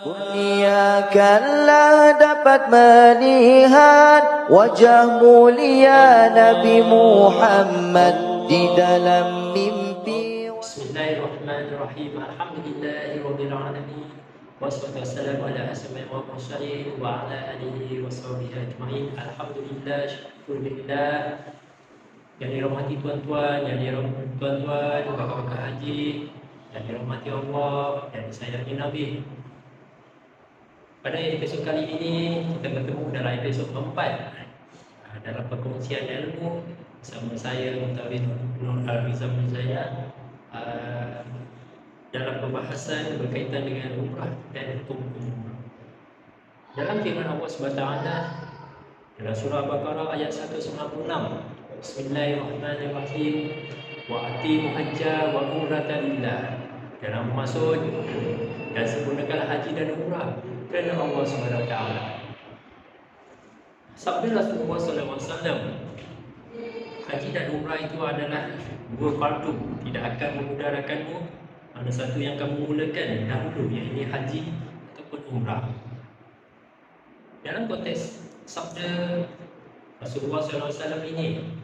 Kurniakanlah dapat melihat wajah mulia Nabi Muhammad di dalam mimpi. Bismillahirrahmanirrahim. Alhamdulillahirabbil alamin. Wassalatu wassalamu ala asyrafil mursalin wa ala alihi washabihi ajmain. Alhamdulillah, syukurillah. Yang dirahmati tuan-tuan, bakal-bakal haji, yang dirahmati Allah dan disayangi Nabi. Pada episod kali ini kita bertemu dalam episod keempat dalam perkongsian ilmu bersama saya Muntawin Nur Al-Rizam Muzaya dalam pembahasan berkaitan dengan umrah dan hukum umrah. Dalam firman Allah SWT dalam surah Al-Baqarah ayat 196, Bismillahirrahmanirrahim, wa atimu hajja wa umrata lillah, dalam maksud dan sempurnakanlah haji dan umrah kerana Allah SWT. Sabda Rasulullah SAW, haji dan umrah itu adalah dua fardu, tidak akan memudarakanmu mana satu yang kamu mulakan dahulu, iaitu haji ataupun umrah. Dalam konteks sabda Rasulullah SAW ini,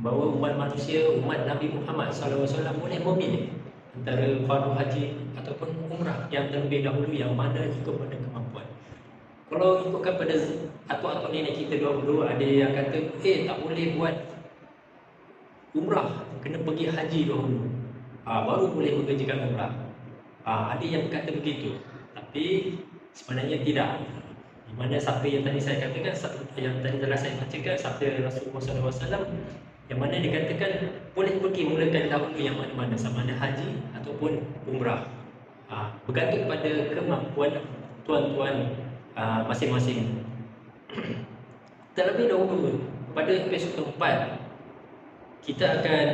bahawa umat manusia, umat Nabi Muhammad SAW boleh memilih antara fardu haji ataupun umrah yang terlebih dahulu, yang mana ikut pada kemampuan. Kalau ikutkan pada atuk-atuk nenek kita dahulu, ada yang kata tak boleh buat umrah, kena pergi haji dahulu, baru boleh mengerjakan umrah. Ada yang kata begitu, tapi sebenarnya tidak. Di mana sabda yang tadi saya katakan, yang tadi telah saya bacakan, sabda Rasulullah SAW, yang mana dikatakan boleh pergi mulakan dahulu yang mana-mana, sama ada haji ataupun umrah. Bergantung pada kemampuan tuan-tuan masing-masing. Terlebih dahulu pada episod keempat, kita akan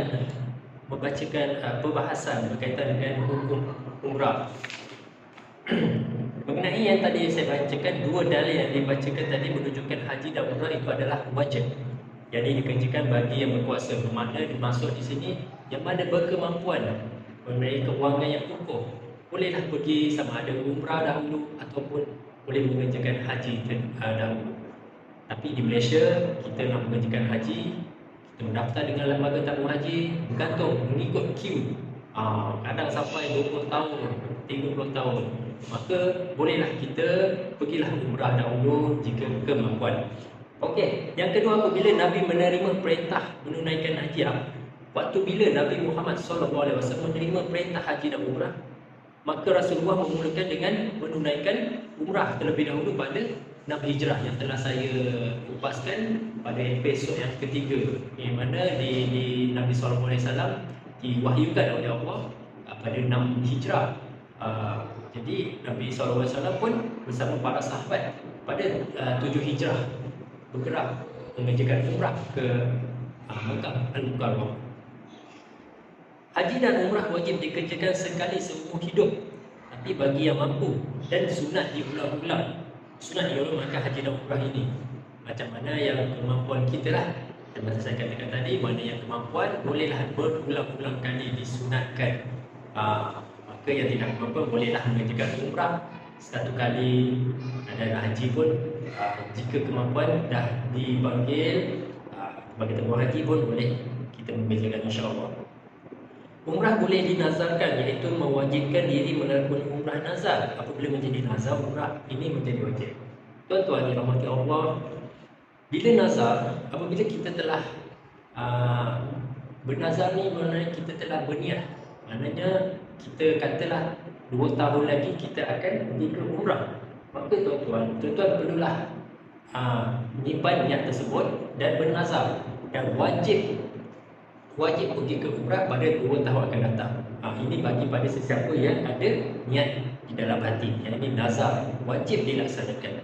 membacakan perbahasan berkaitan dengan hukum umrah. Mengenai yang tadi saya bacakan, dua dalil yang dibacakan tadi menunjukkan haji dan umrah itu adalah wajib, yang dikerjakan bagi yang berkuasa. Bermakna dimaksud di sini yang mana berkemampuan, memiliki kewangan yang kukuh, bolehlah pergi sama ada umrah dahulu ataupun boleh mengerjakan haji dahulu. Tapi di Malaysia, kita nak mengerjakan haji, kita mendaftar dengan lembaga tabung haji, bergantung mengikut queue. Kadang sampai 20 tahun, 30 tahun. Maka bolehlah kita pergilah umrah dahulu jika kemampuan. Okey, yang kedua, apabila Nabi menerima perintah menunaikan haji, waktu bila Nabi Muhammad SAW menerima perintah haji dan umrah, maka Rasulullah memulakan dengan menunaikan umrah terlebih dahulu pada Nabi Hijrah yang telah saya kupaskan pada episod yang ketiga, yang mana di Nabi SAW diwahyukan oleh Allah pada 6 Hijrah. Jadi Nabi SAW pun bersama para sahabat pada 7 Hijrah bergerak mengerjakan umrah ke Mekah Al-Mukarramah. Haji dan umrah wajib dikerjakan sekali seumur hidup, tapi bagi yang mampu, dan sunat diulang-ulang. Sunat diulang-ulangkan haji dan umrah ini macam mana yang kemampuan kita lah. Dan masa saya katakan tadi, mana yang kemampuan bolehlah berulang-ulang kali disunatkan. Maka yang tidak mampu bolehlah mengerjakan umrah satu kali, dan haji pun jika kemampuan dah dipanggil bagi tabung haji pun boleh kita mengerjakan, insya-Allah. Umrah boleh dinazarkan, iaitu mewajibkan diri melakukan umrah nazar. Apabila menjadi nazar, umrah ini menjadi wajib. Tuan-tuan dirahmati Allah, bila nazar, apabila kita telah bernazar ni, maknanya kita telah berniat. Maknanya kita katalah 2 tahun lagi kita akan pergi ke umrah. Maka tuan-tuan perlulah menyimpan niat tersebut dan bernazar, dan wajib pergi ke umrah pada 2 tahun akan datang. Ini bagi pada sesiapa yang ada niat di dalam hati, yang ini nazar, wajib dilaksanakan.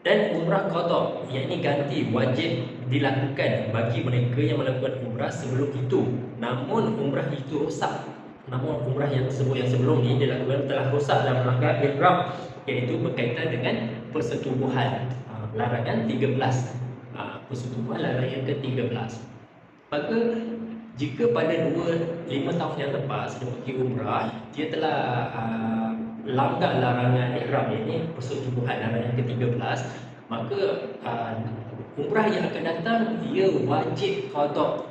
Dan umrah qada, yang ini ganti, wajib dilakukan bagi mereka yang melakukan umrah sebelum itu. Namun umrah itu rosak, namun umrah yang tersebut yang sebelum ini dilakukan telah rosak dan melanggar ihram, iaitu berkaitan dengan persetubuhan. Larangan 13, persetubuhan larangan yang ke-13. Maka jika pada 5 tahun yang lepas dia pergi umrah, dia telah langgar larangan ihram ini, persetubuhan larangan ke-13, maka umrah yang akan datang dia wajib qada.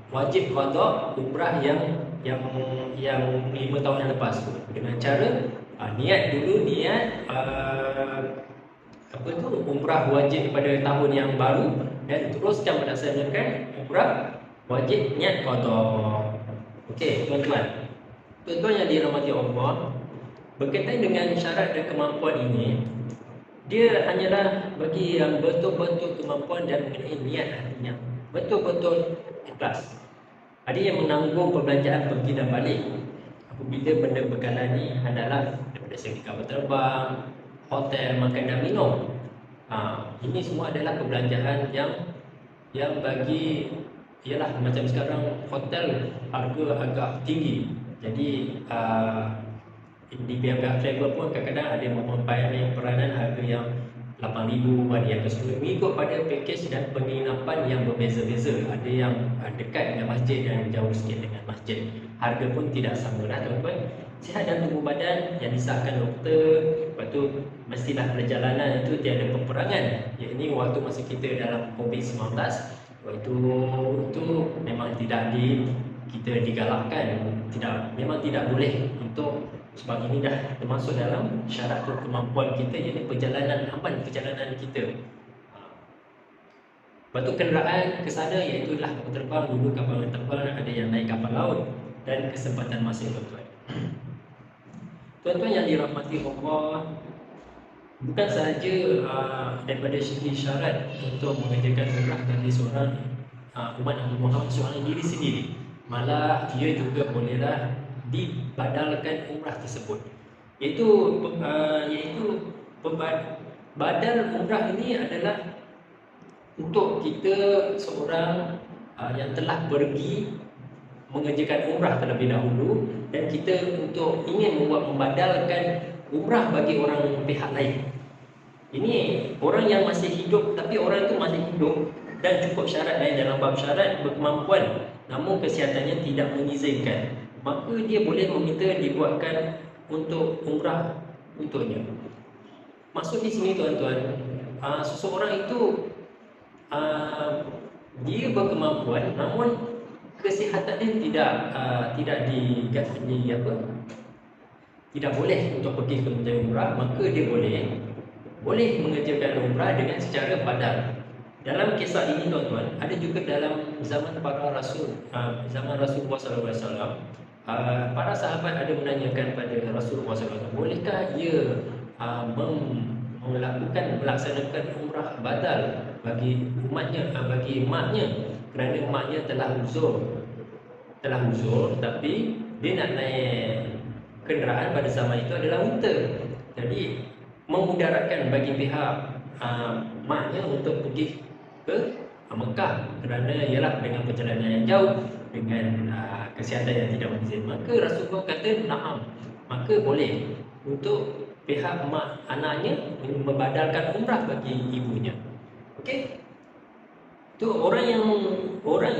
Wajib qada umrah yang 5 tahun yang lepas tu, dengan cara niat dulu, umrah wajib pada tahun yang baru, dan teruskan melaksanakan umrah wajib niat qada. Okey, tuan-tuan yang dirahmati Allah, berkaitan dengan syarat dan kemampuan ini, dia hanyalah bagi yang betul-betul kemampuan dan mengenai niat hatinya, betul-betul ikhlas. Ada yang menanggung perbelanjaan pergi dan balik apabila benda bekalan ni adalah daripada segi kapal terbang, hotel, makan dan minum. Ini semua adalah perbelanjaan yang bagi, ialah macam sekarang hotel harga agak tinggi. Jadi di pihak-pihak travel pun kadang-kadang ada yang membayar peranan harga yang 8,000, ada yang ke-10,000, mengikut pada pakej dan penginapan yang berbeza-beza. Ada yang dekat dengan masjid dan jauh sikit dengan masjid. Harga pun tidak sama dah, tuan-tuan. Sihat dan tubuh badan yang disahkan doktor, lepas tu mestilah perjalanan itu tiada peperangan. Ini waktu masa kita dalam COVID-19, waktu itu memang kita digalakkan, memang tidak boleh untuk, sebab ini dah termasuk dalam syarat kemampuan kita, iaitu perjalanan aman, perjalanan kita. Lepas tu kenderaan ke sana iaitu kapal terbang, dulu kapal terbang, ada yang naik kapal laut, dan kesempatan masing, tuan-tuan. Tuan-tuan yang dirahmati Allah, bukan sahaja daripada segi syarat untuk mengerjakan umrah dari seorang umat Nabi Muhammad, seorang diri sendiri, malah dia juga bolehlah dibadalkan umrah tersebut, iaitu badal umrah ini adalah untuk kita seorang yang telah pergi mengerjakan umrah terlebih dahulu, dan kita untuk ingin membadalkan umrah bagi orang pihak lain. Ini orang yang masih hidup, tapi orang itu masih hidup dan cukup syarat lain dalam bab syarat berkemampuan, namun kesihatannya tidak mengizinkan, maka dia boleh meminta dibuatkan untuk umrah untuknya. Maksud di sini, tuan-tuan, seseorang itu dia berkemampuan, namun kesihatannya tidak boleh untuk pergi ke mengerjakan umrah, maka dia boleh mengerjakan umrah dengan secara badal. Dalam kisah ini, tuan-tuan, ada juga dalam zaman para rasul, zaman Rasulullah SAW, para sahabat ada menanyakan pada Rasulullah SAW, bolehkah ia melaksanakan umrah badal bagi umatnya, bagi emaknya, kerana emaknya telah uzur, tapi dia nak naik kenderaan pada zaman itu adalah unta. Jadi memudaratkan bagi pihak maknya untuk pergi ke Mekah, kerana ialah dengan perjalanan yang jauh, dengan kesihatan yang tidak mengizinkan. Maka Rasulullah kata na'am, maka boleh untuk pihak mak anaknya membadalkan umrah bagi ibunya. Okey, tu orang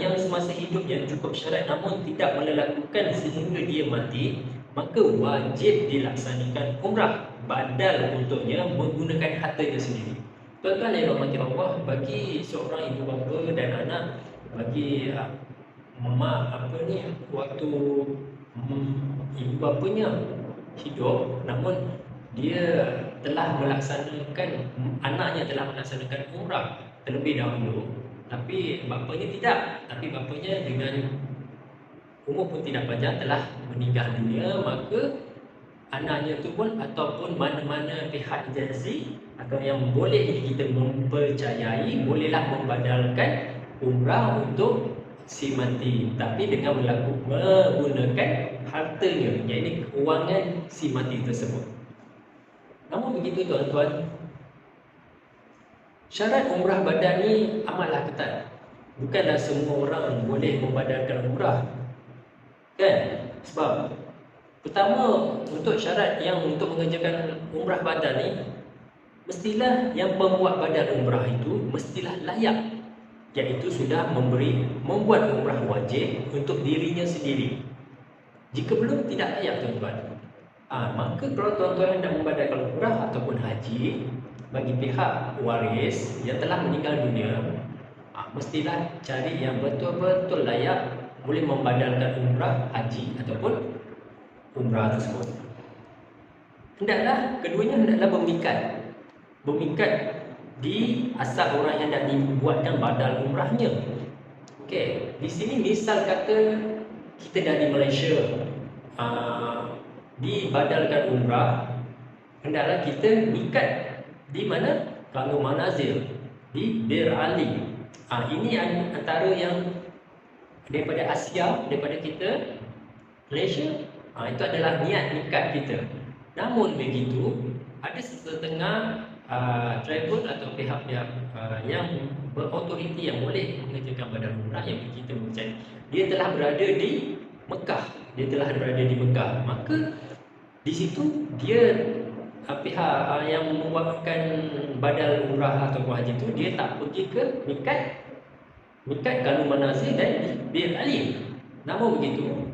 yang semasa hidup yang cukup syarat namun tidak melakukan sehingga dia mati, maka wajib dilaksanakan umrah badal untuknya menggunakan hartanya sendiri. Tuan-tuan yang dirahmati Allah, bagi seorang ibu bapa dan anak, bagi mak waktu ibu bapanya hidup, namun dia telah melaksanakan, anaknya telah melaksanakan umrah terlebih dahulu, tapi bapanya tidak, tapi bapanya dengan umur pun tidak panjang telah meninggal dunia, maka anaknya itu pun ataupun mana-mana pihak jazi atau yang boleh kita mempercayai bolehlah membadalkan umrah untuk si mati, tapi dengan menggunakan hartanya, iaitu kewangan si mati tersebut. Namun begitu, tuan-tuan, syarat umrah badal ni amatlah ketat. Bukanlah semua orang boleh membadalkan umrah, kan? Sebab pertama, untuk syarat yang untuk mengerjakan umrah badal ni, mestilah yang pembuat badal umrah itu mestilah layak, iaitu sudah membuat umrah wajib untuk dirinya sendiri. Jika belum, tidak layak, tuan-tuan. Maka kalau tuan-tuan hendak membadalkan umrah ataupun haji bagi pihak waris yang telah meninggal dunia, mestilah cari yang betul-betul layak boleh membadalkan umrah, haji ataupun umrah tersebut. Keduanya hendaklah bermikat di asal orang yang hendak dibuatkan badal umrahnya. Okey, di sini misal kata kita dah di Malaysia, dibadalkan umrah, hendaklah kita mikat di mana? Kalau Manazil di Bir Ali. Ini antara yang daripada Asia, daripada kita Malaysia, itu adalah niat mikat kita. Namun begitu, ada setengah travel atau pihak-pihak yang berautoriti yang boleh mengerjakan badal umrah yang kita mencari. Dia telah berada di Mekah. Maka di situ dia pihak yang membuatkan badal umrah atau haji itu dia tak pergi ke mikat kalau Manazil dan Bir Ali. Namun begitu,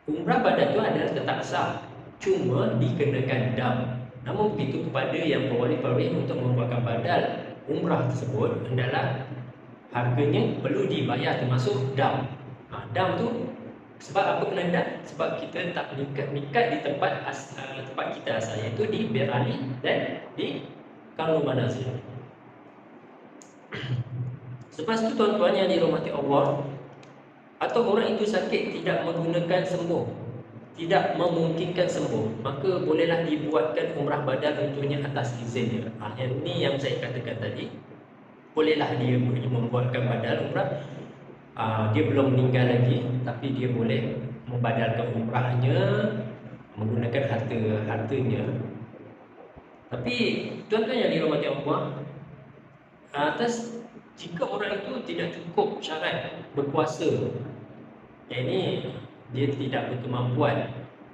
umrah badal itu adalah tetap sah, cuma dikenakan dam. Namun begitu kepada yang pewali-pewali untuk membuatkan badal umrah tersebut, hendaklah harganya perlu dibayar termasuk dam. Dam tu sebab apa kena dam? Sebab kita tak mikat di tempat kita asal, iaitu di Bir Ali dan di Kalau Manazil. Selepas itu tuan-tuan yang dirahmati Allah, atau orang itu sakit tidak menggunakan sembuh, tidak memungkinkan sembuh, maka bolehlah dibuatkan umrah badal untuknya atas izin dia. Yang ni yang saya katakan tadi, bolehlah dia membuatkan badal umrah. Dia belum meninggal lagi, tapi dia boleh membadalkan umrahnya menggunakan hartanya. Tapi tuan-tuan yang dirahmati Allah, jika orang itu tidak cukup syarat berkuasa, yang ini dia tidak berkemampuan,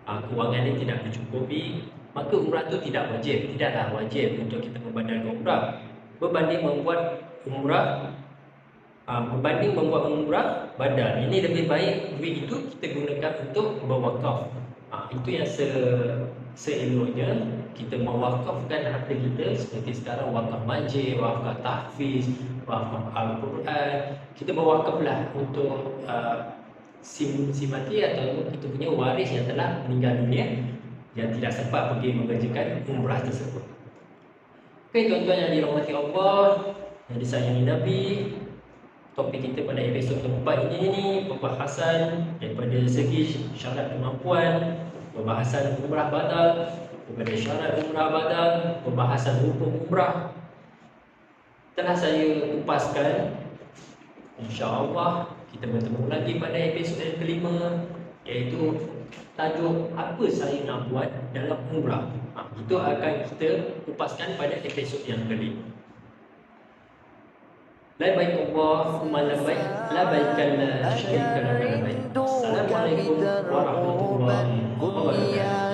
kewangan dia tidak mencukupi, maka umrah itu tidaklah wajib untuk kita membadalkan umrah. Berbanding membuat umrah badal, ini lebih baik duit itu kita gunakan untuk berwakaf. Itu yang seeloknya kita mewakafkan harta kita, seperti sekarang wakaf masjid, wakaf tahfiz, wakaf Al-Quran. Kita berwakaflah untuk si mati atau kita punya waris yang telah meninggal dunia, yang tidak sempat pergi mengerjakan umrah tersebut. Okey tuan-tuan yang dirahmati Allah, yang disayangi Nabi, topik kita pada episod keempat ini pembahasan daripada segi syarat kemampuan, pembahasan umrah badal, daripada syarat umrah badal, pembahasan hukum umrah telah saya kupaskan. InsyaAllah kita bertemu lagi pada episod yang kelima, iaitu tajuk apa saya nak buat dalam umrah. Itu akan kita kupaskan pada episod yang kelima. Labbaik Allahumma labbaik, labbaik la syarika laka labbaik. Assalamualaikum warahmatullahi wabarakatuh.